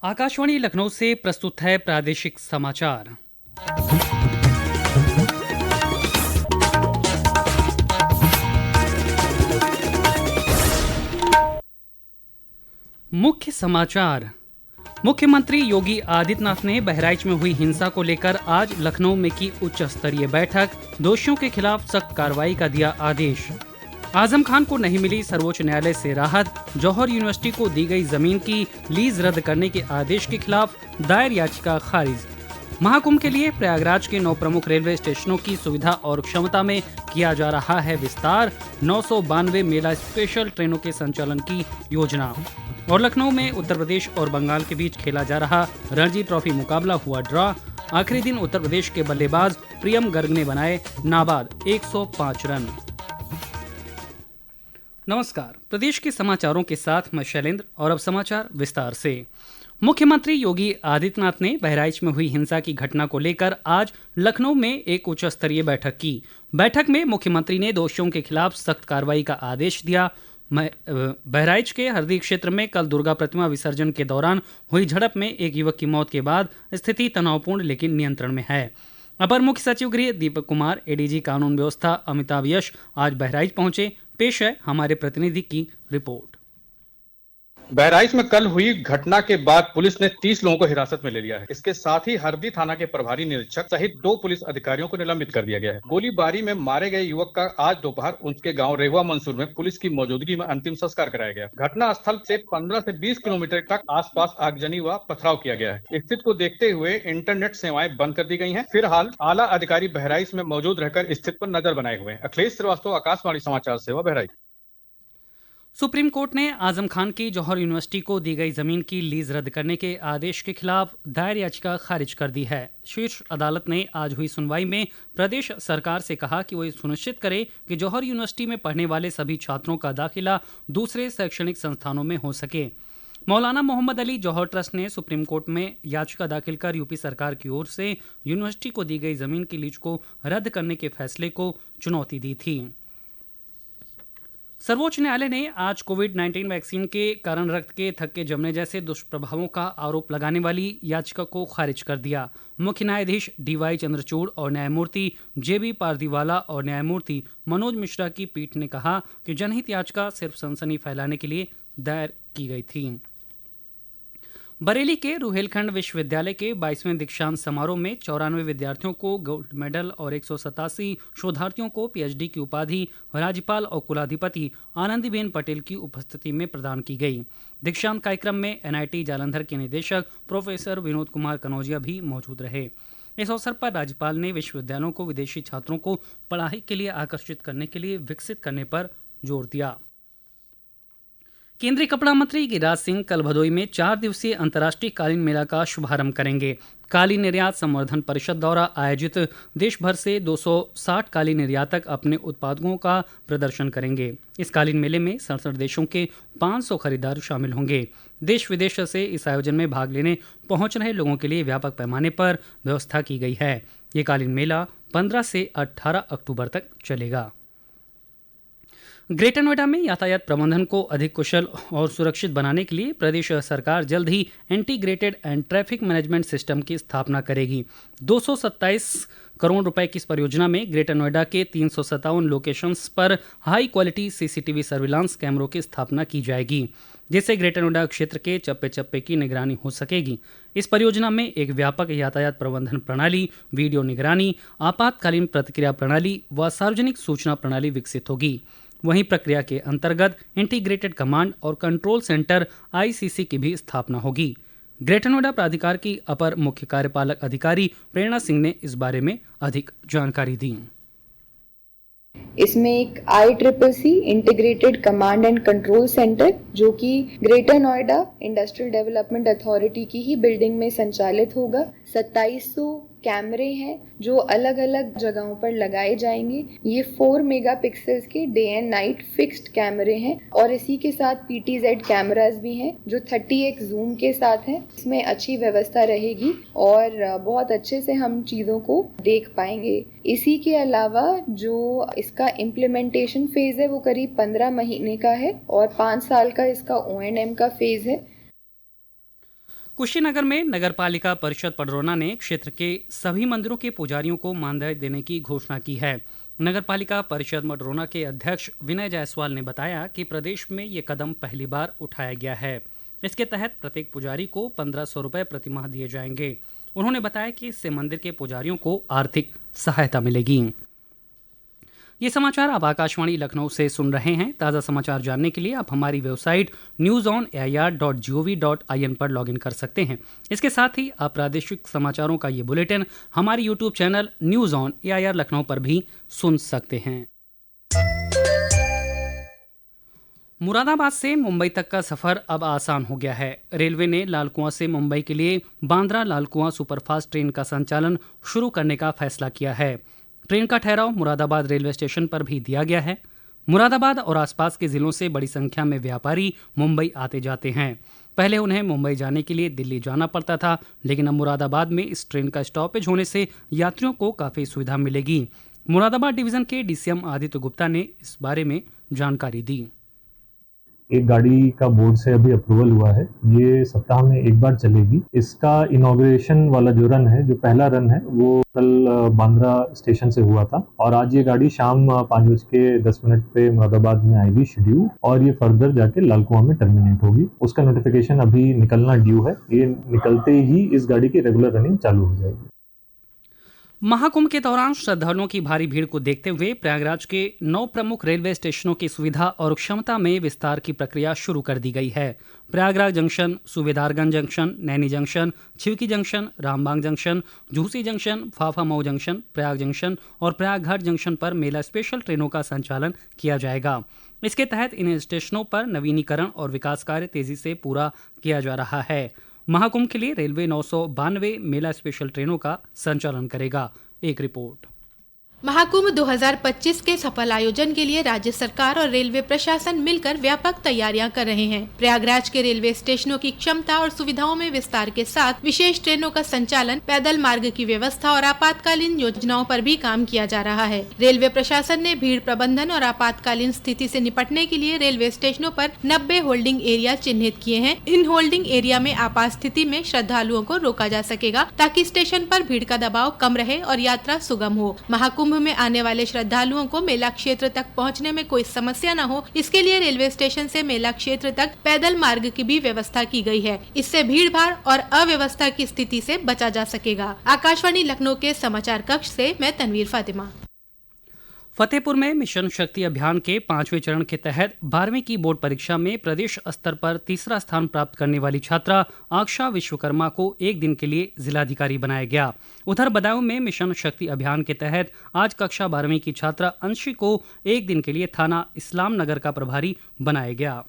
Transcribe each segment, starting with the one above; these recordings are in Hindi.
आकाशवाणी लखनऊ से प्रस्तुत है प्रादेशिक समाचार। मुख्य समाचार। मुख्यमंत्री योगी आदित्यनाथ ने बहराइच में हुई हिंसा को लेकर आज लखनऊ में की उच्च स्तरीय बैठक। दोषियों के खिलाफ सख्त कार्रवाई का दिया आदेश। आजम खान को नहीं मिली सर्वोच्च न्यायालय से राहत। जौहर यूनिवर्सिटी को दी गई जमीन की लीज रद्द करने के आदेश के खिलाफ दायर याचिका खारिज। महाकुंभ के लिए प्रयागराज के 9 प्रमुख रेलवे स्टेशनों की सुविधा और क्षमता में किया जा रहा है विस्तार। 992 मेला स्पेशल ट्रेनों के संचालन की योजना। और लखनऊ में उत्तर प्रदेश और बंगाल के बीच खेला जा रहा रणजी ट्रॉफी मुकाबला हुआ ड्रॉ। आखिरी दिन उत्तर प्रदेश के बल्लेबाज प्रियम गर्ग ने बनाए नाबाद 105 रन। नमस्कार, प्रदेश के समाचारों के साथ मैं शैलेंद्र और अब समाचार विस्तार से। मुख्यमंत्री योगी आदित्यनाथ ने बहराइच में हुई हिंसा की घटना को लेकर आज लखनऊ में एक उच्च स्तरीय बैठक की। बैठक में मुख्यमंत्री ने दोषियों के खिलाफ सख्त कार्रवाई का आदेश दिया। बहराइच के हरदी क्षेत्र में कल दुर्गा प्रतिमा विसर्जन के दौरान हुई झड़प में एक युवक की मौत के बाद स्थिति तनावपूर्ण लेकिन नियंत्रण में है। अपर मुख्य सचिव गृह दीपक कुमार, एडीजी कानून व्यवस्था अमिताभ यश आज बहराइच पहुंचे। पेश है हमारे प्रतिनिधि की रिपोर्ट। बहराइच में कल हुई घटना के बाद पुलिस ने 30 लोगों को हिरासत में ले लिया है। इसके साथ ही हरदी थाना के प्रभारी निरीक्षक सहित 2 पुलिस अधिकारियों को निलंबित कर दिया गया है। गोलीबारी में मारे गए युवक का आज दोपहर उनके गांव रेवा मंसूर में पुलिस की मौजूदगी में अंतिम संस्कार कराया गया। घटना स्थल से 15 से 20 किलोमीटर तक आसपास आगजनी व पथराव किया गया है। स्थिति को देखते हुए इंटरनेट सेवाएं बंद कर दी गई है। फिलहाल आला अधिकारी बहराइच में मौजूद रहकर स्थिति पर नजर बनाए हुए हैं। अखिलेश श्रीवास्तव, आकाशवाणी समाचार सेवा, बहराइच। सुप्रीम कोर्ट ने आजम खान की जौहर यूनिवर्सिटी को दी गई जमीन की लीज रद्द करने के आदेश के खिलाफ दायर याचिका खारिज कर दी है। शीर्ष अदालत ने आज हुई सुनवाई में प्रदेश सरकार से कहा कि वो सुनिश्चित करे कि जौहर यूनिवर्सिटी में पढ़ने वाले सभी छात्रों का दाखिला दूसरे शैक्षणिक संस्थानों में हो सके। मौलाना मोहम्मद अली जौहर ट्रस्ट ने सुप्रीम कोर्ट में याचिका दाखिल कर यूपी सरकार की ओर से यूनिवर्सिटी को दी गई जमीन की लीज को रद्द करने के फैसले को चुनौती दी थी। सर्वोच्च न्यायालय ने आज कोविड-19 वैक्सीन के कारण रक्त के थक्के जमने जैसे दुष्प्रभावों का आरोप लगाने वाली याचिका को खारिज कर दिया। मुख्य न्यायाधीश डीवाई चंद्रचूड़ और न्यायमूर्ति जेबी पारदीवाला और न्यायमूर्ति मनोज मिश्रा की पीठ ने कहा कि जनहित याचिका सिर्फ सनसनी फैलाने के लिए दायर की गई थी। बरेली के रुहेलखंड विश्वविद्यालय के 22वें दीक्षांत समारोह में 94 विद्यार्थियों को गोल्ड मेडल और 187 शोधार्थियों को पीएचडी की उपाधि राज्यपाल और कुलाधिपति आनंदीबेन पटेल की उपस्थिति में प्रदान की गई। दीक्षांत कार्यक्रम में एनआईटी जालंधर के निदेशक प्रोफेसर विनोद कुमार कनौजिया भी मौजूद रहे। इस अवसर पर राज्यपाल ने विश्वविद्यालयों को विदेशी छात्रों को पढ़ाई के लिए आकर्षित करने के लिए विकसित करने पर जोर दिया। केंद्रीय कपड़ा मंत्री गिरिराज सिंह कल भदोई में 4 दिवसीय अंतर्राष्ट्रीय कालीन मेला का शुभारंभ करेंगे। कालीन निर्यात संवर्धन परिषद द्वारा आयोजित देश भर से 260 कालीन निर्यातक अपने उत्पादों का प्रदर्शन करेंगे। इस कालीन मेले में 67 देशों के 500 खरीदार शामिल होंगे। देश विदेश से इस आयोजन में भाग लेने पहुंच रहे लोगों के लिए व्यापक पैमाने पर व्यवस्था की गई है। ये कालीन मेला 15 से 18 अक्टूबर तक चलेगा। ग्रेटर नोएडा में यातायात प्रबंधन को अधिक कुशल और सुरक्षित बनाने के लिए प्रदेश सरकार जल्द ही integrated and traffic management system की स्थापना करेगी। 227 करोड़ रुपए की इस परियोजना में ग्रेटर नोएडा के 357 लोकेशंस पर हाई क्वालिटी सीसीटीवी सर्विलांस कैमरों की स्थापना की जाएगी, जिससे ग्रेटर नोएडा क्षेत्र के चप्पे चप्पे की निगरानी हो सकेगी। इस परियोजना में एक व्यापक यातायात प्रबंधन प्रणाली, वीडियो निगरानी, आपातकालीन प्रतिक्रिया प्रणाली व सार्वजनिक सूचना प्रणाली विकसित होगी। वहीं प्रक्रिया के अंतर्गत इंटीग्रेटेड कमांड और कंट्रोल सेंटर आईसीसी की भी स्थापना होगी। ग्रेटर नोएडा प्राधिकार की अपर मुख्य कार्यपालक अधिकारी प्रेरणा सिंह ने इस बारे में अधिक जानकारी दी। इसमें एक ICCC integrated command and control centre जो कि greater Noida industrial development authority की ही बिल्डिंग में संचालित होगा। 2700 कैमरे हैं जो अलग अलग जगहों पर लगाए जाएंगे। ये 4 मेगापिक्सल्स के डे एंड नाइट फिक्स्ड कैमरे हैं और इसी के साथ PTZ कैमरास भी हैं जो 30x जूम के साथ हैं। इसमें अच्छी व्यवस्था रहेगी और बहुत अच्छे से हम चीज़ों को देख पाएंगे। इसी के अलावा जो इसका इम्प्लीमेंटेशन फेज है वो करीब 15 महीने का है और 5 साल का इसका O&M का फेज है। कुशीनगर में नगरपालिका परिषद पडरौना ने क्षेत्र के सभी मंदिरों के पुजारियों को मानदेय देने की घोषणा की है। नगरपालिका परिषद पडरौना के अध्यक्ष विनय जायसवाल ने बताया कि प्रदेश में ये कदम पहली बार उठाया गया है। इसके तहत प्रत्येक पुजारी को 1500 रुपये प्रतिमाह दिए जाएंगे। उन्होंने बताया कि इससे मंदिर के पुजारियों को आर्थिक सहायता मिलेगी। ये समाचार आप आकाशवाणी लखनऊ से सुन रहे हैं। ताज़ा समाचार जानने के लिए आप हमारी वेबसाइट newsonair.gov.in पर लॉगिन कर सकते हैं। इसके साथ ही आप प्रादेशिक समाचारों का ये बुलेटिन हमारे YouTube channel news on AIR Lucknow पर भी सुन सकते हैं। मुरादाबाद से मुंबई तक का सफ़र अब आसान हो गया है। रेलवे ने लाल कुआं से मुंबई के लिए बांद्रा लाल कुआं सुपरफास्ट ट्रेन का संचालन शुरू करने का फैसला किया है। ट्रेन का ठहराव मुरादाबाद रेलवे स्टेशन पर भी दिया गया है। मुरादाबाद और आसपास के ज़िलों से बड़ी संख्या में व्यापारी मुंबई आते जाते हैं। पहले उन्हें मुंबई जाने के लिए दिल्ली जाना पड़ता था, लेकिन अब मुरादाबाद में इस ट्रेन का स्टॉपेज होने से यात्रियों को काफ़ी सुविधा मिलेगी। मुरादाबाद डिवीज़न के डीसीएम आदित्य गुप्ता ने इस बारे में जानकारी दी। एक गाड़ी का बोर्ड से अभी अप्रूवल हुआ है, ये सप्ताह में एक बार चलेगी। इसका इनॉग्रेशन वाला जो रन है, जो पहला रन है, वो कल बांद्रा स्टेशन से हुआ था और आज ये गाड़ी शाम 5:10 पे मुरादाबाद में आएगी शेड्यूल, और ये फर्दर जाके लाल कुआं में टर्मिनेट होगी। उसका नोटिफिकेशन अभी निकलना ड्यू है। ये निकलते ही इस गाड़ी की रेगुलर रनिंग चालू हो जाएगी। महाकुंभ के दौरान श्रद्धालुओं की भारी भीड़ को देखते हुए प्रयागराज के 9 प्रमुख रेलवे स्टेशनों की सुविधा और क्षमता में विस्तार की प्रक्रिया शुरू कर दी गई है। Prayagraj junction, Subedarganj junction, Naini junction, Chheoki junction, Rambagh junction, Jhusi junction, Phaphamau junction, Prayag junction और प्रयागघाट जंक्शन पर मेला स्पेशल ट्रेनों का संचालन किया जाएगा। इसके तहत इन स्टेशनों पर नवीनीकरण और विकास कार्य तेजी से पूरा किया जा रहा है। महाकुंभ के लिए रेलवे 992 मेला स्पेशल ट्रेनों का संचालन करेगा। एक रिपोर्ट। महाकुंभ 2025 के सफल आयोजन के लिए राज्य सरकार और रेलवे प्रशासन मिलकर व्यापक तैयारियां कर रहे हैं। प्रयागराज के रेलवे स्टेशनों की क्षमता और सुविधाओं में विस्तार के साथ विशेष ट्रेनों का संचालन, पैदल मार्ग की व्यवस्था और आपातकालीन योजनाओं पर भी काम किया जा रहा है। रेलवे प्रशासन ने भीड़ प्रबंधन और आपातकालीन स्थिति से निपटने के लिए रेलवे स्टेशनों पर 90 होल्डिंग एरिया चिन्हित किए हैं। इन होल्डिंग एरिया में आपात स्थिति में श्रद्धालुओं को रोका जा सकेगा, ताकि स्टेशन पर भीड़ का दबाव कम रहे और यात्रा सुगम हो। महाकुंभ में आने वाले श्रद्धालुओं को मेला क्षेत्र तक पहुंचने में कोई समस्या न हो, इसके लिए रेलवे स्टेशन से मेला क्षेत्र तक पैदल मार्ग की भी व्यवस्था की गई है। इससे भीड़ भाड़ और अव्यवस्था की स्थिति से बचा जा सकेगा। आकाशवाणी लखनऊ के समाचार कक्ष से मैं तनवीर फातिमा। फतेहपुर में मिशन शक्ति अभियान के 5वें चरण के तहत 12वीं की बोर्ड परीक्षा में प्रदेश स्तर पर तीसरा स्थान प्राप्त करने वाली छात्रा आक्षा विश्वकर्मा को एक दिन के लिए जिलाधिकारी बनाया गया। उधर बदायूं में मिशन शक्ति अभियान के तहत आज कक्षा 12वीं की छात्रा अंशी को एक दिन के लिए थाना इस्लाम नगर का प्रभारी बनाया गया।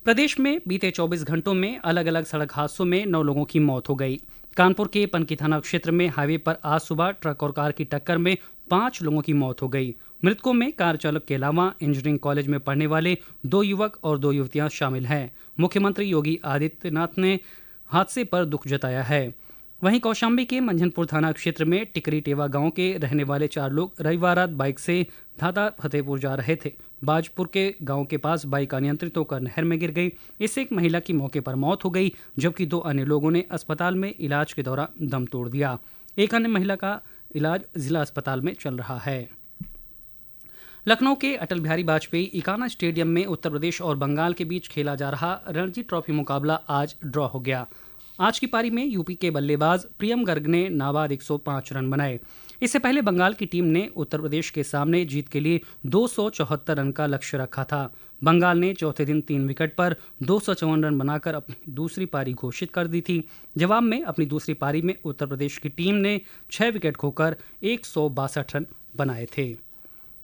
प्रदेश में बीते 24 घंटों में अलग अलग सड़क हादसों में 9 लोगों की मौत हो गई। कानपुर के पनकी थाना क्षेत्र में हाईवे पर आज सुबह ट्रक और कार की टक्कर में 5 लोगों की मौत हो गई। मृतकों में कार चालक के अलावा इंजीनियरिंग कॉलेज में पढ़ने वाले 2 युवक और 2 युवतियां शामिल हैं। मुख्यमंत्री योगी आदित्यनाथ ने हादसे पर दुख जताया है। वहीं कौशाम्बी के मंझनपुर थाना क्षेत्र में टिकरी टेवा गांव के रहने वाले 4 लोग रविवार रात बाइक से धाता फतेहपुर जा रहे थे। बाजपुर के गांव के पास बाइक अनियंत्रित होकर नहर में गिर गई। इससे एक महिला की मौके पर मौत हो गई, जबकि 2 अन्य लोगों ने अस्पताल में इलाज के दौरान दम तोड़ दिया। एक अन्य महिला का इलाज जिला अस्पताल में चल रहा है। लखनऊ के अटल बिहारी वाजपेयी इकाना स्टेडियम में उत्तर प्रदेश और बंगाल के बीच खेला जा रहा रणजी ट्रॉफी मुकाबला आज ड्रॉ हो गया। आज की पारी में यूपी के बल्लेबाज प्रियम गर्ग ने नाबाद 105 रन बनाए। इससे पहले बंगाल की टीम ने उत्तर प्रदेश के सामने जीत के लिए 274 रन का लक्ष्य रखा था। बंगाल ने चौथे दिन 3 विकेट पर 254 रन बनाकर अपनी दूसरी पारी घोषित कर दी थी। जवाब में अपनी दूसरी पारी में उत्तर प्रदेश की टीम ने 6 विकेट खोकर 162 रन बनाए थे।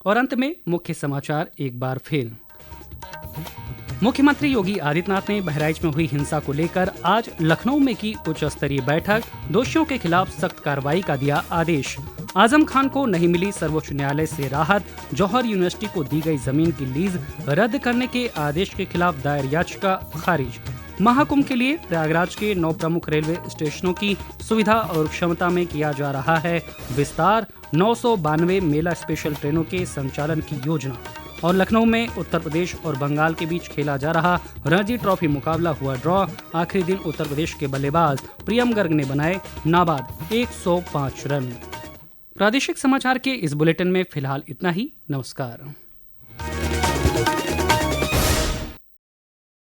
और अंत में मुख्य समाचार एक बार फिर। मुख्यमंत्री योगी आदित्यनाथ ने बहराइच में हुई हिंसा को लेकर आज लखनऊ में की उच्च स्तरीय बैठक। दोषियों के खिलाफ सख्त कार्रवाई का दिया आदेश। आजम खान को नहीं मिली सर्वोच्च न्यायालय से राहत। जौहर यूनिवर्सिटी को दी गई जमीन की लीज रद्द करने के आदेश के खिलाफ दायर याचिका खारिज। महाकुंभ के लिए प्रयागराज के 9 प्रमुख रेलवे स्टेशनों की सुविधा और क्षमता में किया जा रहा है विस्तार। 992 मेला स्पेशल ट्रेनों के संचालन की योजना। और लखनऊ में उत्तर प्रदेश और बंगाल के बीच खेला जा रहा रणजी ट्रॉफी मुकाबला हुआ ड्रॉ। आखिरी दिन उत्तर प्रदेश के बल्लेबाज प्रियम गर्ग ने बनाए नाबाद 105 रन। प्रादेशिक समाचार के इस बुलेटिन में फिलहाल इतना ही। नमस्कार।